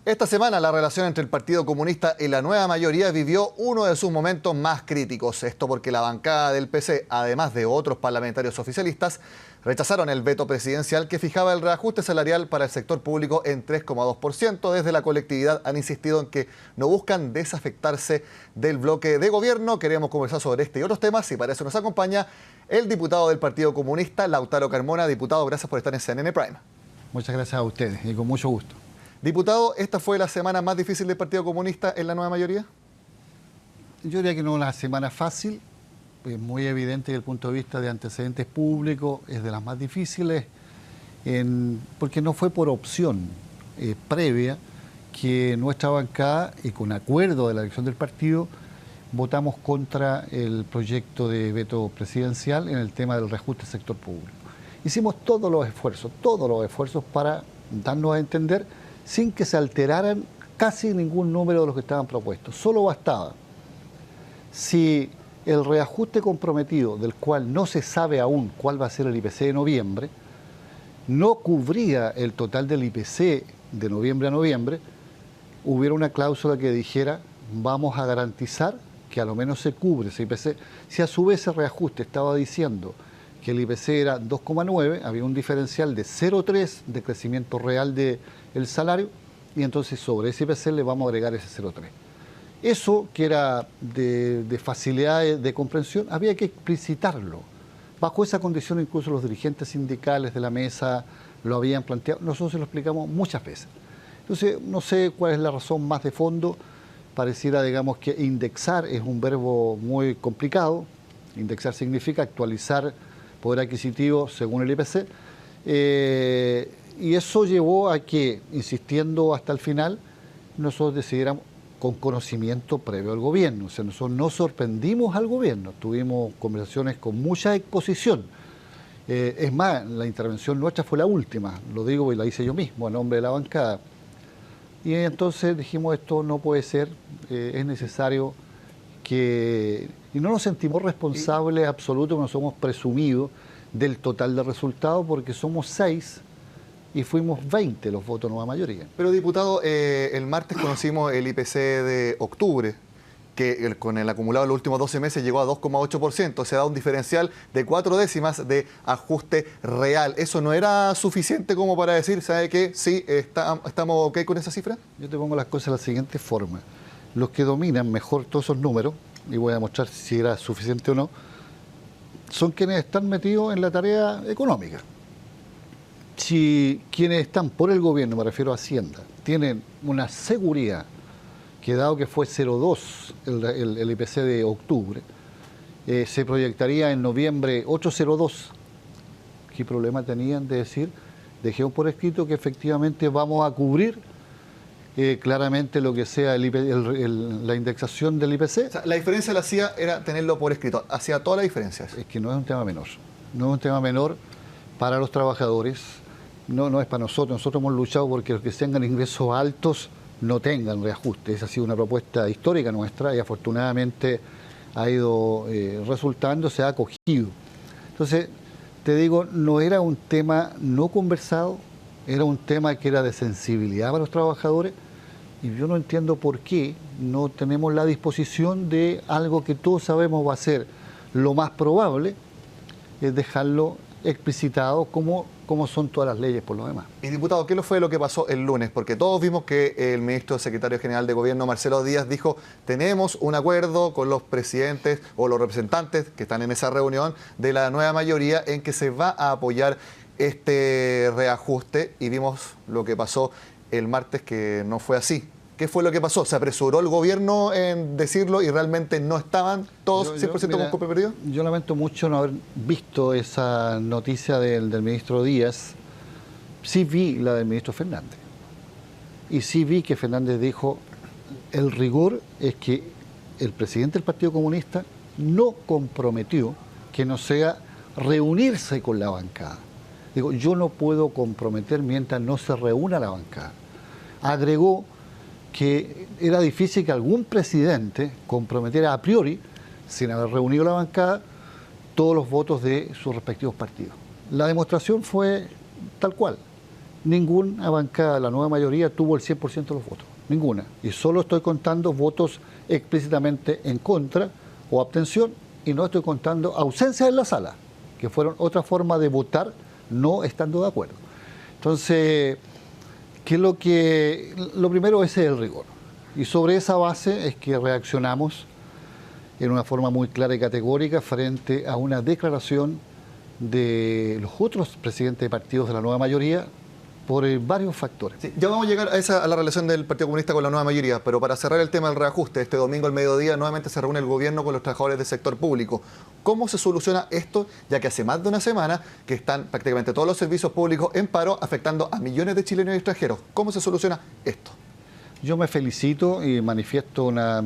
Esta semana la relación entre el Partido Comunista y la nueva mayoría vivió uno de sus momentos más críticos. Esto porque la bancada del PC, además de otros parlamentarios oficialistas, rechazaron el veto presidencial que fijaba el reajuste salarial para el sector público en 3,2%. Desde la colectividad han insistido en que no buscan desafectarse del bloque de gobierno. Queremos conversar sobre este y otros temas y para eso nos acompaña el diputado del Partido Comunista, Lautaro Carmona. Diputado, gracias por estar en CNN Prime. Muchas gracias a ustedes y con mucho gusto. Diputado, ¿esta fue la semana más difícil del Partido Comunista en la nueva mayoría? Yo diría que no es una semana fácil, es muy evidente que el punto de vista de antecedentes públicos es de las más difíciles, porque no fue por opción previa que nuestra bancada, y con acuerdo de la dirección del partido, votamos contra el proyecto de veto presidencial en el tema del reajuste del sector público. Hicimos todos los esfuerzos para darnos a entender sin que se alteraran casi ningún número de los que estaban propuestos. Solo bastaba, si el reajuste comprometido, del cual no se sabe aún cuál va a ser el IPC de noviembre, no cubría el total del IPC de noviembre a noviembre, hubiera una cláusula que dijera, vamos a garantizar que a lo menos se cubre ese IPC. Si a su vez ese reajuste estaba diciendo que el IPC era 2,9, había un diferencial de 0,3 de crecimiento real del salario, y entonces sobre ese IPC le vamos a agregar ese 0,3. Eso, que era de facilidad de comprensión, había que explicitarlo. Bajo esa condición incluso los dirigentes sindicales de la mesa lo habían planteado, nosotros se lo explicamos muchas veces. Entonces, no sé cuál es la razón más de fondo. Pareciera, digamos, que indexar es un verbo muy complicado. Indexar significa actualizar poder adquisitivo según el IPC, y eso llevó a que, insistiendo hasta el final, nosotros decidiéramos con conocimiento previo al gobierno. O sea, nosotros no sorprendimos al gobierno, tuvimos conversaciones con mucha exposición. Es más, la intervención nuestra fue la última, lo digo y la hice yo mismo a nombre de la bancada. Y entonces dijimos, esto no puede ser, es necesario que... Y no nos sentimos responsables absolutos, no somos presumidos del total de resultados, porque somos 6 y fuimos 20 los votos nueva mayoría. Pero diputado, el martes conocimos el IPC de octubre, que con el acumulado de los últimos 12 meses llegó a 2,8%, se da un diferencial de 4 décimas de ajuste real. ¿Eso no era suficiente como para decir, sabe qué, sí, estamos ok con esa cifra? Yo te pongo las cosas de la siguiente forma. Los que dominan mejor todos esos números, y voy a mostrar si era suficiente o no, son quienes están metidos en la tarea económica. Si quienes están por el gobierno, me refiero a Hacienda, tienen una seguridad que dado que fue 0,2 el IPC de octubre, se proyectaría en noviembre 8,02. ¿Qué problema tenían de decir? Dejemos por escrito que efectivamente vamos a cubrir claramente lo que sea la indexación del IPC. O sea, la diferencia la hacía era tenerlo por escrito, hacía toda la diferencia. Es que no es un tema menor, no es un tema menor para los trabajadores, no es para nosotros. Nosotros hemos luchado porque los que tengan ingresos altos no tengan reajuste. Esa ha sido una propuesta histórica nuestra y afortunadamente ha ido resultando, se ha acogido. Entonces, te digo, no era un tema no conversado, era un tema que era de sensibilidad para los trabajadores, y yo no entiendo por qué no tenemos la disposición de algo que todos sabemos va a ser lo más probable, es dejarlo explicitado como son todas las leyes por lo demás. Y diputado, ¿qué fue lo que pasó el lunes? Porque todos vimos que el ministro secretario general de Gobierno, Marcelo Díaz, dijo, tenemos un acuerdo con los presidentes o los representantes que están en esa reunión de la nueva mayoría en que se va a apoyar este reajuste, y vimos lo que pasó el martes, que no fue así. ¿Qué fue lo que pasó? ¿Se apresuró el gobierno en decirlo y realmente no estaban todos 100% con copia perdida? Yo lamento mucho no haber visto esa noticia del ministro Díaz. Sí vi la del ministro Fernández. Y sí vi que Fernández dijo, el rigor es que el presidente del Partido Comunista no comprometió que no sea reunirse con la bancada. Digo, yo no puedo comprometer mientras no se reúna la bancada. Agregó que era difícil que algún presidente comprometiera a priori, sin haber reunido la bancada, todos los votos de sus respectivos partidos. La demostración fue tal cual. ninguna bancada de la nueva mayoría tuvo el 100% de los votos, ninguna. Y solo estoy contando votos explícitamente en contra o abstención, y no estoy contando ausencias en la sala, que fueron otra forma de votar no estando de acuerdo. Entonces, lo primero es el rigor. Y sobre esa base es que reaccionamos en una forma muy clara y categórica frente a una declaración de los otros presidentes de partidos de la nueva mayoría por varios factores. Sí, ya vamos a llegar a la relación del Partido Comunista con la nueva mayoría, pero para cerrar el tema del reajuste, este domingo al mediodía nuevamente se reúne el gobierno con los trabajadores del sector público. ¿Cómo se soluciona esto, ya que hace más de una semana que están prácticamente todos los servicios públicos en paro, afectando a millones de chilenos y extranjeros? ¿Cómo se soluciona esto? Yo me felicito y manifiesto una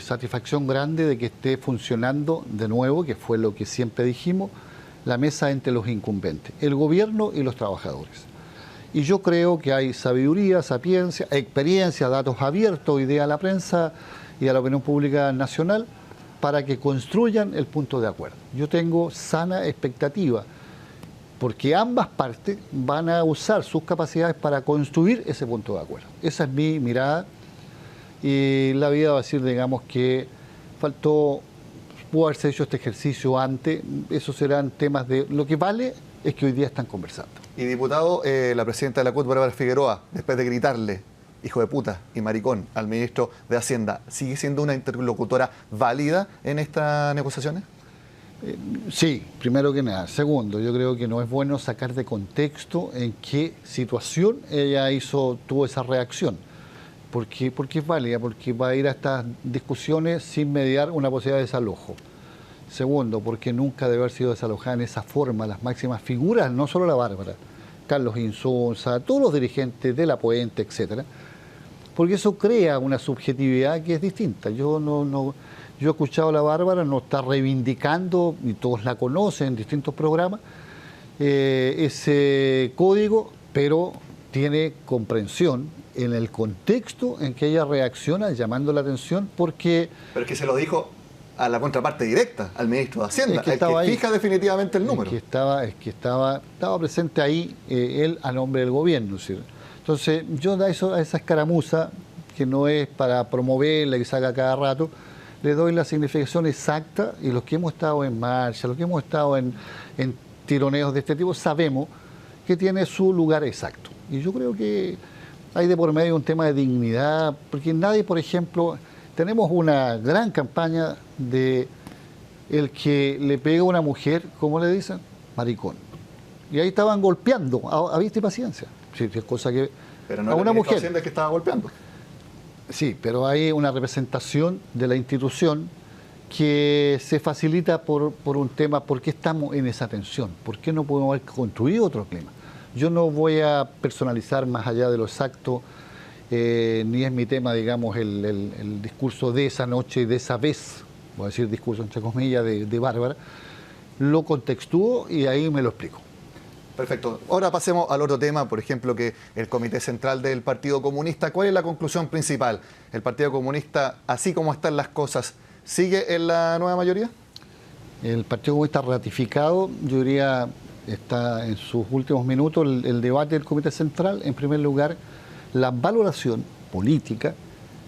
satisfacción grande de que esté funcionando de nuevo, que fue lo que siempre dijimos, la mesa entre los incumbentes, el gobierno y los trabajadores. Y yo creo que hay sabiduría, sapiencia, experiencia, datos abiertos hoy día a la prensa y a la opinión pública nacional para que construyan el punto de acuerdo. Yo tengo sana expectativa, porque ambas partes van a usar sus capacidades para construir ese punto de acuerdo. Esa es mi mirada, y la vida va a decir, digamos, que pudo haberse hecho este ejercicio antes. Esos serán temas de... Lo que vale es que hoy día están conversando. Y diputado, la presidenta de la CUT, Bárbara Figueroa, después de gritarle hijo de puta y maricón al ministro de Hacienda, ¿sigue siendo una interlocutora válida en estas negociaciones? Sí, primero que nada. Segundo, yo creo que no es bueno sacar de contexto en qué situación ella tuvo esa reacción. Porque es válida, porque va a ir a estas discusiones sin mediar una posibilidad de desalojo. Segundo, porque nunca debe haber sido desalojada en esa forma las máximas figuras, no solo la Bárbara, Carlos Insunza, todos los dirigentes de La Puente, etcétera, porque eso crea una subjetividad que es distinta. Yo he escuchado a la Bárbara, no está reivindicando, y todos la conocen en distintos programas, ese código, pero tiene comprensión en el contexto en que ella reacciona, llamando la atención, porque... Pero es que se lo dijo a la contraparte directa, al ministro de Hacienda, el que fija definitivamente el número. Es que estaba presente ahí él a nombre del gobierno, ¿sí? Entonces, yo a esa escaramuza, que no es para promoverla y saca cada rato, le doy la significación exacta, y los que hemos estado en marcha, los que hemos estado en tironeos de este tipo, sabemos que tiene su lugar exacto. Y yo creo que hay de por medio un tema de dignidad, porque nadie, por ejemplo, tenemos una gran campaña de el que le pega a una mujer, ¿cómo le dicen? Maricón. Y ahí estaban golpeando, a vista y paciencia. Sí, es cosa que... Pero no a una mujer que estaba golpeando. Sí, pero hay una representación de la institución que se facilita por un tema. ¿Por qué estamos en esa tensión? ¿Por qué no podemos haber construido otro clima? Yo no voy a personalizar más allá de lo exacto, ni es mi tema, digamos, el discurso de esa noche, de esa vez, voy a decir discurso entre comillas, de Bárbara. Lo contextúo y ahí me lo explico. Perfecto. Ahora pasemos al otro tema, por ejemplo, que el Comité Central del Partido Comunista. ¿Cuál es la conclusión principal? ¿El Partido Comunista, así como están las cosas, sigue en la nueva mayoría? El Partido Comunista ratificado, yo diría, está en sus últimos minutos el debate del Comité Central. En primer lugar, la valoración política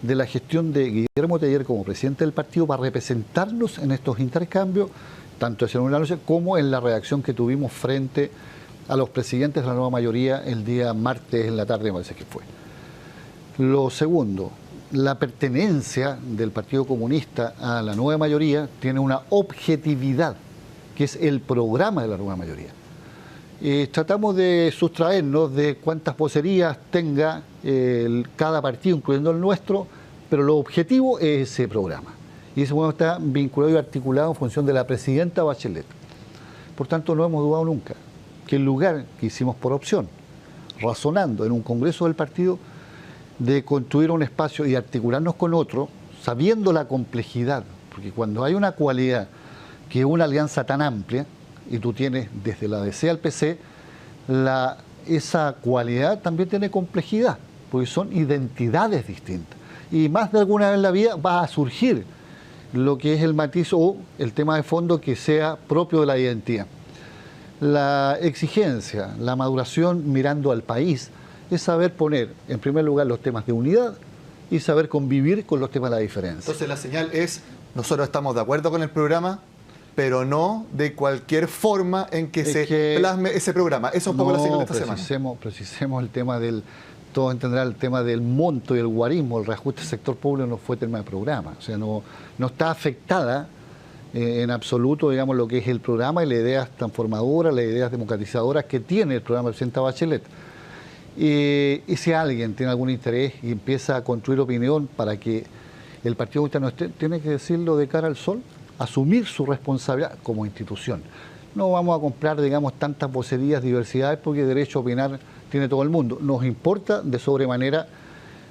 de la gestión de Guillermo Teller como presidente del partido para representarnos en estos intercambios, tanto en una noche como en la reacción que tuvimos frente a los presidentes de la nueva mayoría el día martes en la tarde, me parece que fue. Lo segundo, la pertenencia del Partido Comunista a la nueva mayoría tiene una objetividad, que es el programa de la nueva mayoría. Tratamos de sustraernos de cuántas vocerías tenga cada partido, incluyendo el nuestro, pero lo objetivo es ese programa. Y ese programa está vinculado y articulado en función de la presidenta Bachelet. Por tanto, no hemos dudado nunca que el lugar que hicimos por opción, razonando en un congreso del partido, de construir un espacio y articularnos con otro, sabiendo la complejidad, porque cuando hay una cualidad que es una alianza tan amplia, y tú tienes desde la DC al PC, esa cualidad también tiene complejidad, porque son identidades distintas. Y más de alguna vez en la vida va a surgir lo que es el matiz o el tema de fondo que sea propio de la identidad. La exigencia, la maduración mirando al país, es saber poner en primer lugar los temas de unidad y saber convivir con los temas de la diferencia. Entonces la señal es, nosotros estamos de acuerdo con el programa, pero no de cualquier forma en que plasme ese programa. Eso es un poco la señal de esta semana. Precisemos el tema del, todos entenderán el tema del monto y el guarismo, el reajuste del sector público no fue tema de programa. O sea, no está afectada en absoluto, digamos, lo que es el programa y las ideas transformadoras, las ideas democratizadoras que tiene el programa del presidente Bachelet. Y si alguien tiene algún interés y empieza a construir opinión para que el Partido Comunista no esté, tiene que decirlo de cara al sol, asumir su responsabilidad como institución. No vamos a comprar, digamos, tantas vocerías, diversidades, porque derecho a opinar tiene todo el mundo. Nos importa de sobremanera,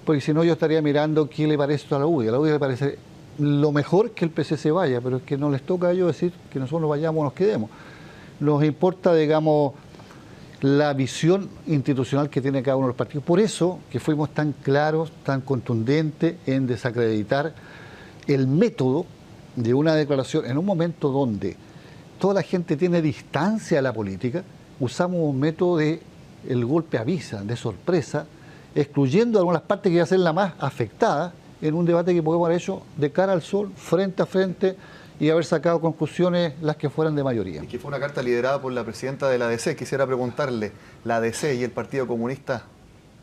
porque si no yo estaría mirando qué le parece esto a la UDI. A la UDI le parece lo mejor que el PC se vaya, pero es que no les toca a ellos decir que nosotros nos vayamos o nos quedemos. Nos importa, digamos, la visión institucional que tiene cada uno de los partidos. Por eso que fuimos tan claros, tan contundentes en desacreditar el método de una declaración en un momento donde toda la gente tiene distancia a la política. Usamos un método de el golpe avisa, de sorpresa, excluyendo algunas partes que iban a ser la más afectada en un debate que podemos haber hecho de cara al sol, frente a frente, y haber sacado conclusiones las que fueran de mayoría. Y que fue una carta liderada por la presidenta de la ADC. Quisiera preguntarle, ¿la ADC y el Partido Comunista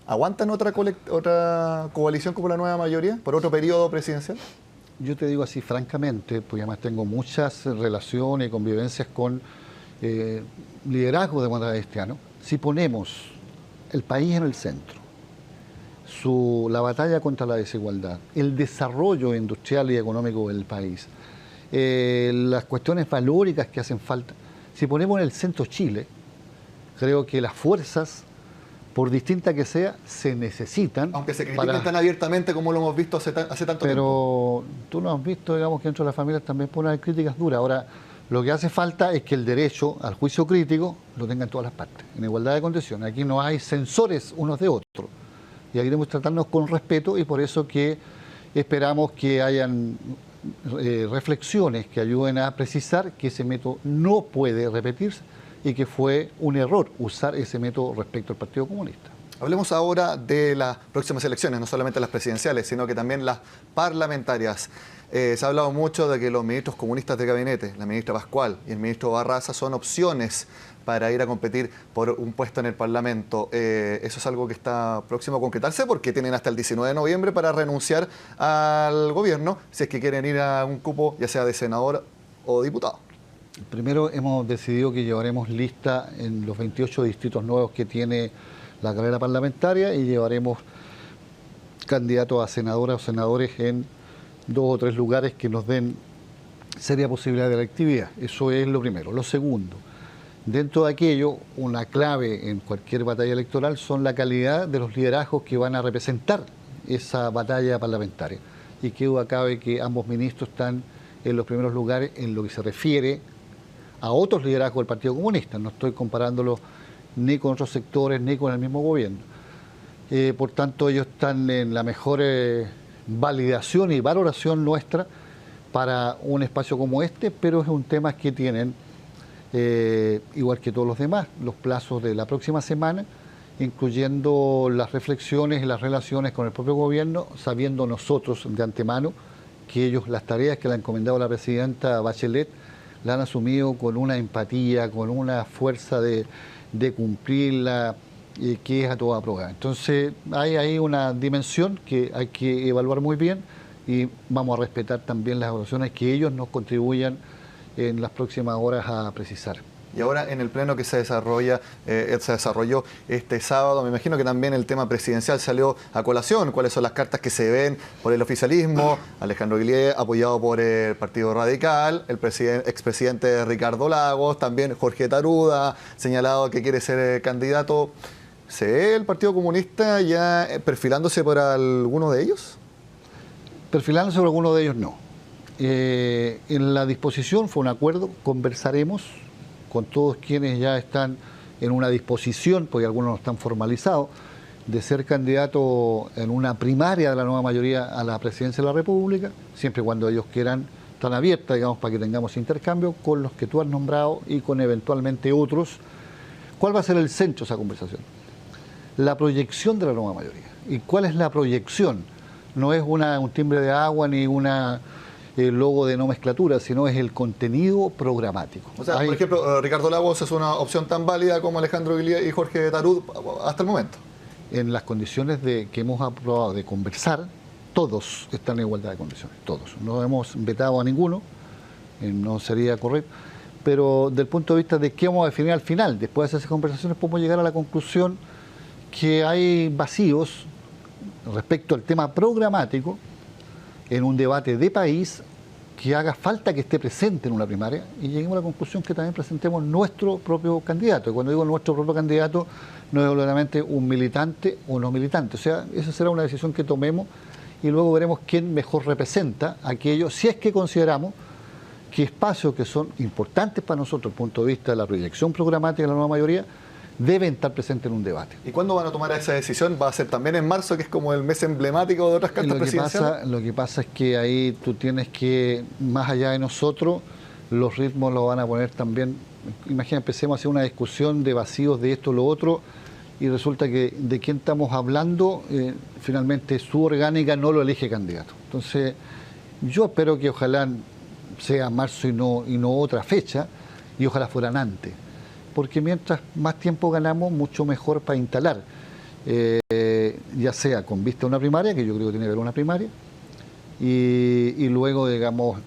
aguantan otra coalición como la nueva mayoría por otro periodo presidencial? Yo te digo así francamente, porque además tengo muchas relaciones y convivencias con liderazgo democrático. Si ponemos el país en el centro, la batalla contra la desigualdad, el desarrollo industrial y económico del país, las cuestiones valóricas que hacen falta, si ponemos en el centro Chile, creo que las fuerzas, por distinta que sea, se necesitan. Aunque se critiquen tan abiertamente como lo hemos visto hace tanto tiempo. Pero tú no has visto, digamos, que dentro de las familias también pueden haber críticas duras. Ahora, lo que hace falta es que el derecho al juicio crítico lo tengan todas las partes, en igualdad de condiciones. Aquí no hay censores unos de otros. Y aquí debemos tratarnos con respeto, y por eso que esperamos que hayan reflexiones que ayuden a precisar que ese método no puede repetirse y que fue un error usar ese método respecto al Partido Comunista. Hablemos ahora de las próximas elecciones, no solamente las presidenciales, sino que también las parlamentarias. Se ha hablado mucho de que los ministros comunistas de gabinete, la ministra Pascual y el ministro Barraza, son opciones para ir a competir por un puesto en el Parlamento. Eso es algo que está próximo a concretarse porque tienen hasta el 19 de noviembre para renunciar al gobierno si es que quieren ir a un cupo, ya sea de senador o diputado. Primero hemos decidido que llevaremos lista en los 28 distritos nuevos que tiene la carrera parlamentaria y llevaremos candidatos a senadoras o senadores en 2 o 3 lugares que nos den seria posibilidad de la actividad. Eso es lo primero. Lo segundo, dentro de aquello, una clave en cualquier batalla electoral son la calidad de los liderazgos que van a representar esa batalla parlamentaria. Y qué duda cabe que ambos ministros están en los primeros lugares en lo que se refiere a otros liderazgos del Partido Comunista. No estoy comparándolo ni con otros sectores ni con el mismo gobierno. Por tanto, ellos están en la mejor validación y valoración nuestra para un espacio como este, pero es un tema que tienen, igual que todos los demás, los plazos de la próxima semana, incluyendo las reflexiones y las relaciones con el propio gobierno, sabiendo nosotros de antemano que ellos las tareas que le ha encomendado la presidenta Bachelet la han asumido con una empatía, con una fuerza de cumplirla, que es a toda prueba. Entonces hay ahí una dimensión que hay que evaluar muy bien y vamos a respetar también las evaluaciones que ellos nos contribuyan en las próximas horas a precisar. Y ahora en el pleno que se desarrolló este sábado, me imagino que también el tema presidencial salió a colación. ¿Cuáles son las cartas que se ven por el oficialismo? Alejandro Guillier, apoyado por el Partido Radical, el expresidente Ricardo Lagos, también Jorge Taruda, señalado que quiere ser candidato. ¿Se ve el Partido Comunista ya perfilándose por alguno de ellos? Perfilándose por alguno de ellos no. En la disposición fue un acuerdo, conversaremos con todos quienes ya están en una disposición, porque algunos no están formalizados, de ser candidato en una primaria de la nueva mayoría a la presidencia de la República, siempre y cuando ellos quieran están abiertas, digamos, para que tengamos intercambio con los que tú has nombrado y con eventualmente otros. ¿Cuál va a ser el centro de esa conversación? La proyección de la nueva mayoría. ¿Y cuál es la proyección? No es un timbre de agua ni el logo de no mezclatura, sino es el contenido programático. O sea, por ejemplo, Ricardo Lagos es una opción tan válida como Alejandro Guilía y Jorge Tarud hasta el momento. En las condiciones que hemos aprobado de conversar, todos están en igualdad de condiciones, todos. No hemos vetado a ninguno, no sería correcto, pero desde el punto de vista de qué vamos a definir al final, después de esas conversaciones podemos llegar a la conclusión que hay vacíos respecto al tema programático en un debate de país que haga falta que esté presente en una primaria y lleguemos a la conclusión que también presentemos nuestro propio candidato. Y cuando digo nuestro propio candidato, no es obviamente un militante o no militante. O sea, esa será una decisión que tomemos y luego veremos quién mejor representa aquello, si es que consideramos que espacios que son importantes para nosotros desde el punto de vista de la proyección programática de la nueva mayoría deben estar presentes en un debate. ¿Y cuándo van a tomar esa decisión? ¿Va a ser también en marzo, que es como el mes emblemático de otras cartas presidenciales? Lo que pasa es que ahí tú tienes que, más allá de nosotros, los ritmos lo van a poner también. Imagina, empecemos a hacer una discusión de vacíos de esto o lo otro, y resulta que de quién estamos hablando, finalmente su orgánica no lo elige candidato. Entonces, yo espero que ojalá sea marzo y no otra fecha, y ojalá fueran antes. Porque mientras más tiempo ganamos, mucho mejor para instalar, ya sea con vista a una primaria, que yo creo que tiene que haber una primaria, y luego, digamos,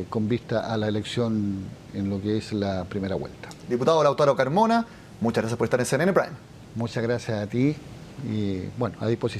con vista a la elección en lo que es la primera vuelta. Diputado Lautaro Carmona, muchas gracias por estar en CNN Prime. Muchas gracias a ti y, bueno, a disposición.